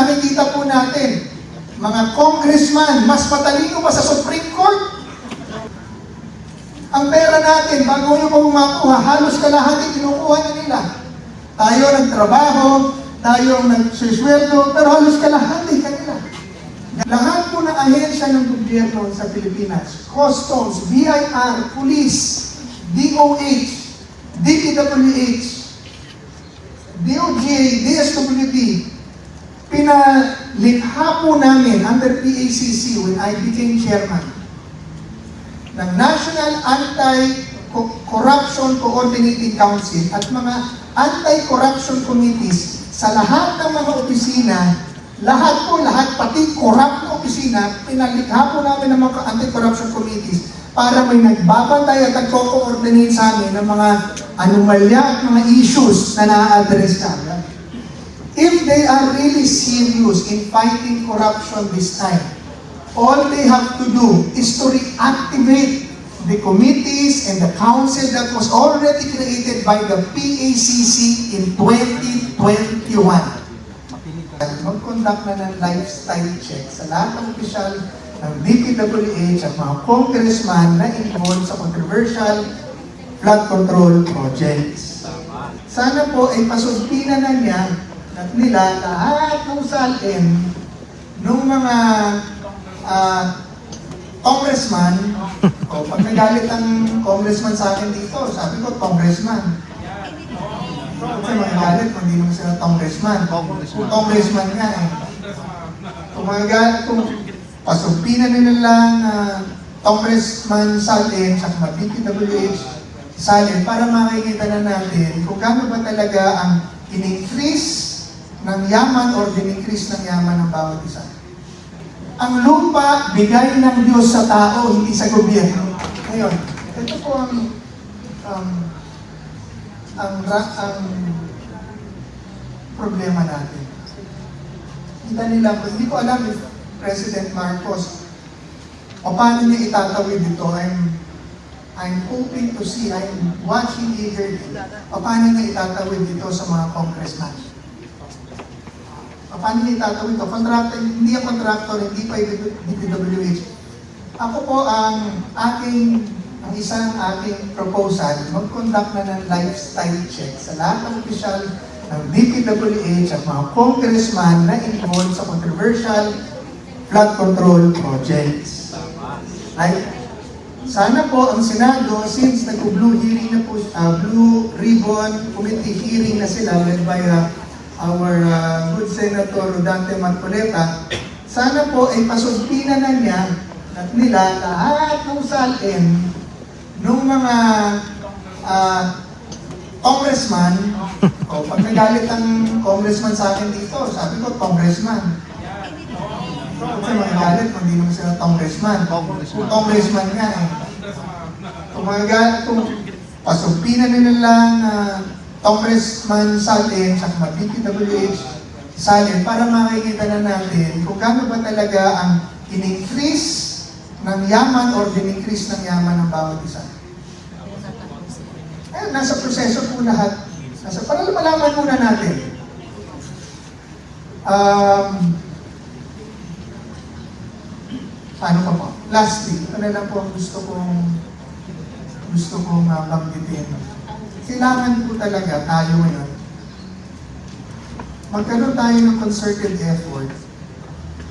nakikita po natin, mga congressman, mas matalino pa sa Supreme Court. Ang pera natin, bago nyo pa makuha, halos kalahati kinukuha na nila. Tayo nagtrabaho, tayo ang nagsisweldo, pero halos kalahati kanila. Lahat po ng ahensya ng gobyerno sa Pilipinas, Customs, BIR, Police, DOH, DPWH, DOJ, DSWD, pinalikha po namin under PACC when I became chairman ng National Anti-Corruption Coordinating Council at mga anti-corruption committees sa lahat ng mga opisina, lahat pati corrupt na opisina, pinalikha po namin ng mga anti-corruption committees para may nagbabantay at nagko-coordinate sa amin ng mga anomalya at mga issues na na-address namin. If they are really serious in fighting corruption this time, all they have to do is to reactivate the committees and the council that was already created by the PACC in 2021. Mag-conduct na ng lifestyle check sa lahat ng opisyal ng DPWH at mga congressman na involved sa controversial flood control projects. Sana po ay pasulpina na niya at nila lahat ng salin ng mga congressman. O, pag nagalit ang congressman sa akin dito, sabi ko, congressman. Kasi magagalit, hindi naman sila congressman. Congressman nga eh. Kung magagalit, kung pasulpina nila lang congressman salin sa mga DPWH salin para makikita na natin kung gaano ba talaga ang in-increase ng yaman or din-increase ng yaman ng bawat isa. Ang lupa, bigay ng Diyos sa tao, hindi sa gobyerno. Ngayon, ito po ang problema natin. Kita nila, hindi ko alam if President Marcos o paano niya itatawid dito. I'm hoping to see, I'm watching eagerly o paano niya itatawid dito sa mga congressman. Paano niya itatawid ito? Hindi ang contractor, hindi pa DPWH. Ako po ang isang aking proposal, mag-conduct na ng lifestyle check sa lahat ng opisyal ng DPWH at mga congressman na involved sa controversial flood control projects. Sana po ang Senado, since nag-blue hearing na po, Blue Ribbon Committee hearing na sila led by our good Senator Dante Marcoleta, sana po ay pasulpina na niya at nila lahat ng salin ng mga congressman. O, pag nagalit ang congressman sa akin dito, sabi ko, congressman. Kasi magagalit, hindi naman sila congressman. Congressman nga eh. Kung magagalit, kung pasulpina nila lang congressman salin sa mga DPWH salin para makikita na natin kung gaano ba talaga ang in-increase ng yaman or din-increase ng yaman ng bawat isa. Ayun, nasa proseso po lahat. Para malaman muna natin. Paano pa po? Lastly, ito na lang po ang gusto kong banggitin. Kailangan po talaga tayo ngayon magkaroon tayo ng concerted effort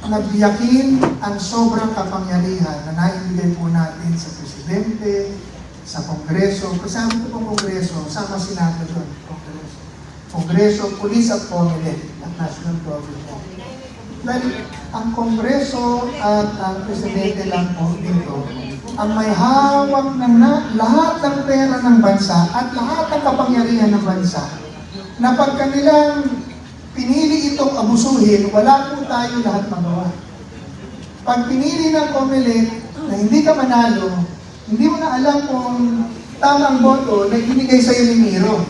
na biyakin ang sobrang kapangyarihan na naibigay po natin sa Presidente, sa Kongreso. Kasama po pong Kongreso, sama Senado doon, Kongreso, Police at Comelec at National Government. Dahil ang Kongreso at ang Presidente lang po dito ang may hawak ng lahat ng pera ng bansa at lahat ng kapangyarihan ng bansa na pagka nilang pinili itong abusuhin, wala po tayo lahat magawa. Pag pinili ng Comelec na hindi ka manalo, hindi mo na alam kung tamang boto na ibinigay sa'yo ni Miro.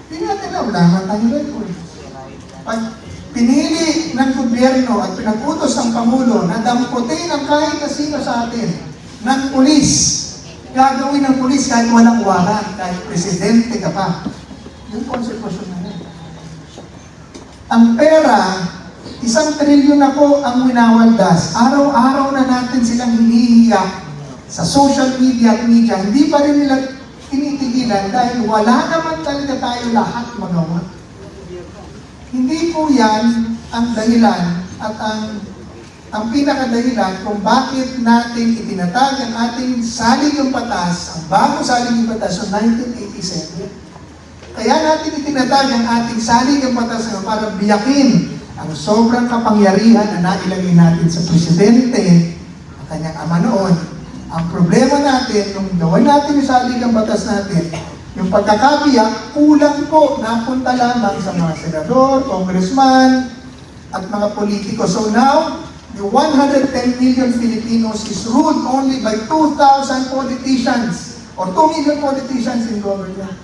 Hindi natin alam, wala tayo record. Pag pinili ng gobyerno at pinag-utos ng Pangulo na damputin ang kahit na sino sa atin ng pulis, gagawin ng pulis kahit walang waran, kahit presidente ka pa. Yung konsekwasyon na yan. Ang pera 1 trilyon na po ang winawaldas. Araw-araw na natin silang hinihiyak sa social media at media. Hindi pa rin nila tinitigilan dahil wala naman talaga tayo lahat magawa. Hindi po yan ang dahilan at ang pinakadahilan kung bakit natin itinatag ang ating saligang batas, ang bagong saligang batas noong 1987. Kaya natin itinatag ang ating saligang batas para biyakin ang sobrang kapangyarihan na nailagay natin sa presidente, ang kanyang ama noon. Ang problema natin, nung gawin natin yung saligang batas natin, yung pagkakabiyak, kulang po, napunta lamang sa mga senador, congressman, at mga politiko. So now, the 110 million Filipinos is ruled only by 2,000 politicians or 2 million politicians in government.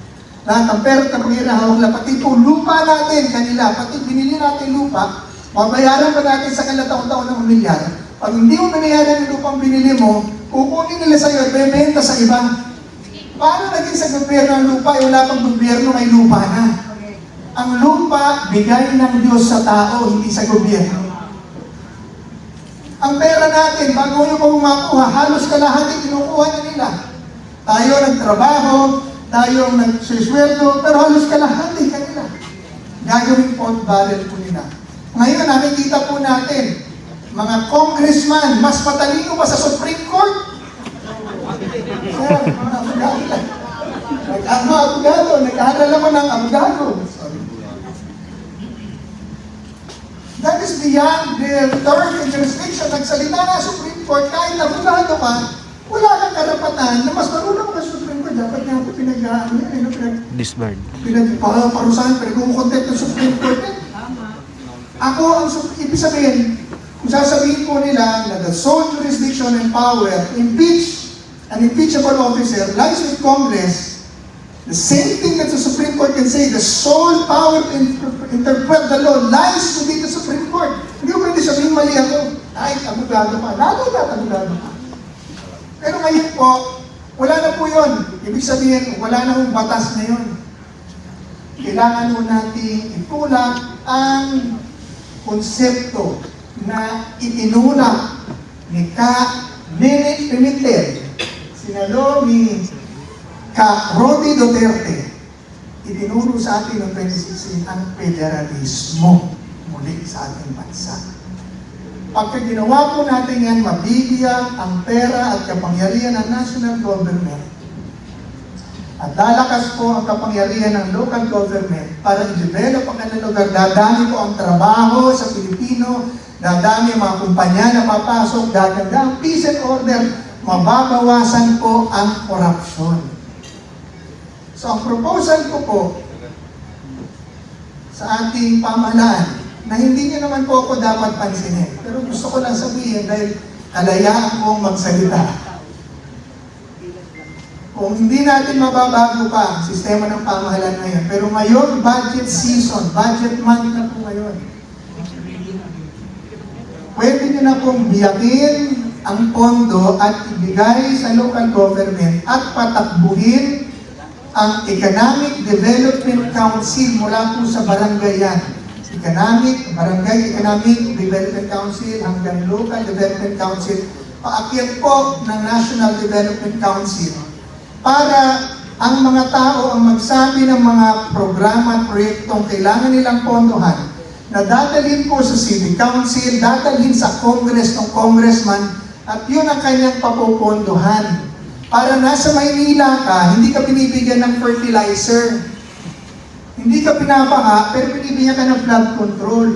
Lahat ng pera at hawak na pati po lupa natin kanila, pati binili natin lupa, mabayaran pa natin sa kanila taon-taon ng milyar. Pag hindi mo binayaran yung lupang binili mo, kukunin nila sa'yo at bebenta sa iba. Paano naging sa gobyerno ang lupa? Wala pang gobyerno, may lupa na. Ang lupa, bigay ng Diyos sa tao, hindi sa gobyerno. Ang pera natin, bago nyo pa makuha, halos kalahati kinukuha na nila. Tayo nagtrabaho, tayo nagsisweldo, pero halos kalahati kanila. Gagawin po at barrel po nila. Ngayon, nakikita po natin, mga congressman, mas matalino pa sa Supreme Court. Mga abogado, nag-aaral ako ng abogado. Sorry. That is beyond their term and jurisdiction. Nagsalita na Supreme Court, kahit abogado ka, wala kang karapatan na mas marunong ka sa Supreme Court. Dapat nga po Disbarred. Parusahan, pinag-contempt ng Supreme Court. Ako, ibig sabihin, kung sasabihin po nila na the sole jurisdiction and power to impeach an impeachable officer lies with Congress, the same thing that the Supreme Court can say, the sole power to interpret the law lies within the Supreme Court. Hindi ko pwede sabihin mali ako. Ay, abogado ka. Lalo na abogado ka. Pero ngayon po, wala na po yun. Ibig sabihin, wala na hong batas na yun. Kailangan mo natin itulak ang konsepto na itinulak ni Ka-Minute Primited, sinalo ni Ka-Rodi Duterte, itinuro sa atin noong 2016 ang federalismo muli sa ating bansa. Pagka ginawa po natin yan, mabibigyan ang pera at kapangyarihan ng national government at lalakas po ang kapangyarihan ng local government para i-develop ang kanilang lugar. Dadami po ang trabaho sa Pilipino, dadami ang mga kumpanya na papasok, gaganda ang peace and order, mababawasan po ang korupsyon. So ang proposal ko po sa ating pamahalaan, na hindi niyo naman po ako dapat pansinin, pero gusto ko lang sabihin dahil kalayaan kong magsalita. Kung hindi natin mababago pa ang sistema ng pamahalaan ngayon, pero ngayon, budget season, budget month na po ngayon. Pwede nyo na pong biyakin ang pondo at ibigay sa local government at patakbuhin ang Economic Development Council mula po sa barangay yan. Barangay Economic Development Council hanggang Local Development Council, paakyat po ng National Development Council para ang mga tao ang magsabi ng mga programa at proyektong kailangan nilang pondohan na dadalhin po sa City Council, dadalhin sa Congress ng congressman at yun ang kanyang papupondohan. Para nasa Maynila ka, hindi ka binibigyan ng fertilizer. Hindi ka pinapaka, pero binibigyan ka ng flood control.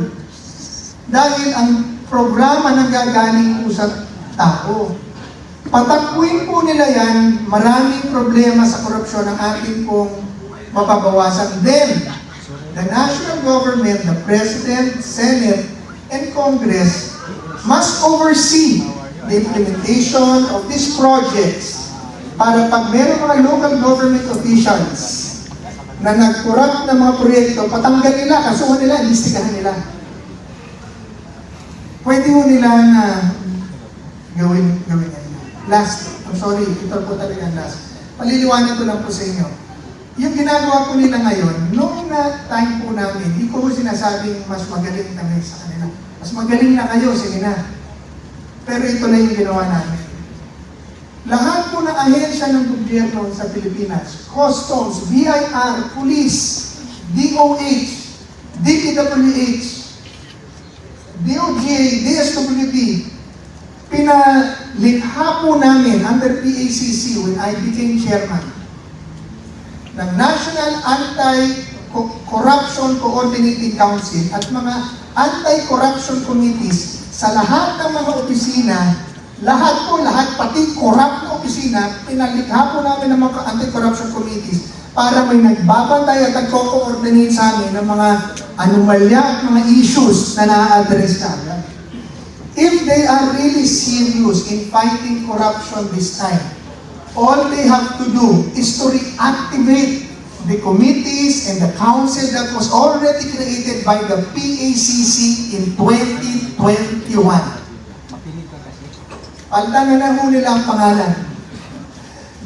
Dahil ang programa nang gagaling po sa tao. Patakbuhin po nila yan, maraming problema sa korupsyon ang ating pong mapabawasan. Then, the national government, the President, Senate, and Congress must oversee the implementation of these projects para pag meron mga local government officials na nag-corrupt ng mga proyekto, patanggal nila, kasuhan nila, listigahan nila. Pwede mo nilang gawin yan. Last, I'm sorry, ito po talaga last. Paliliwanag ko lang po sa inyo. Yung ginagawa po nila ngayon, noong na time po namin, hindi ko sinasabing mas magaling kami sa kanila. Mas magaling na kayo, sige na. Pero ito na yung ginawa namin. Lahat po ng ahensya ng gobyerno sa Pilipinas, Customs, BIR, Police, DOH, DPWH, DOJ, DSWD, pinalikha po namin under PACC when I became chairman ng National Anti-Corruption Coordinating Council at mga anti-corruption committees sa lahat ng mga opisina, lahat, pati corrupt na opisina, pinalikha po namin ng mga anti-corruption committees para may nagbabantay at nagko-coordinate sa amin ng mga anomalya at mga issues na na-address namin. If they are really serious in fighting corruption this time, all they have to do is to reactivate the committees and the council that was already created by the PACC in 2021. Palta na lang po nila ang pangalan.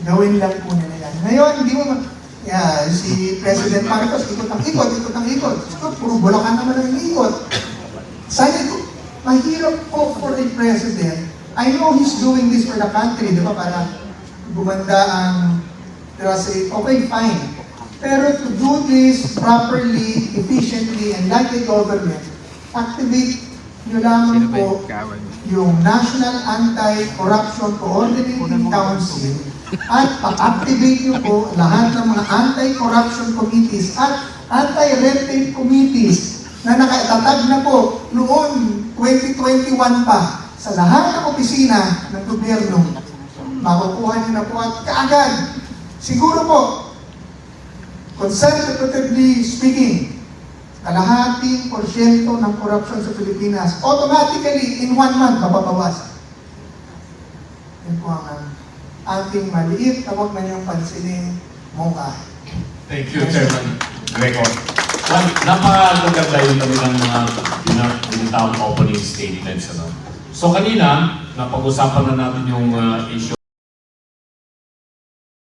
Gawin lang po nila yan. Ngayon, hindi mo si President Marcos, ikot ang ikot. Puro Bulacan naman ang ikot. Sabi ko, mahirap po for a president. I know he's doing this for the country, di ba? Para gumanda ang, okay, fine. Pero to do this properly, efficiently, and like a government, activate nyo lamang po yung National Anti-Corruption Coordinating Council at pa-activate nyo po lahat ng mga anti-corruption committees at anti-red tape committees na nakatatag na po noon 2021 pa sa lahat ng opisina ng gobyerno. Makukuha nyo na po at kaagad. Siguro po, conservatively speaking, kalahating porsyento ng corruption sa Pilipinas, automatically, in 1 month, mapapawasan. Yan po ang ating maliit na huwag na niyong pansinin mungkahi. Thank you, Chairman Greco. Napakaganda yung kanilang mga binitawang opening statements. So kanina, napag-usapan na natin yung issue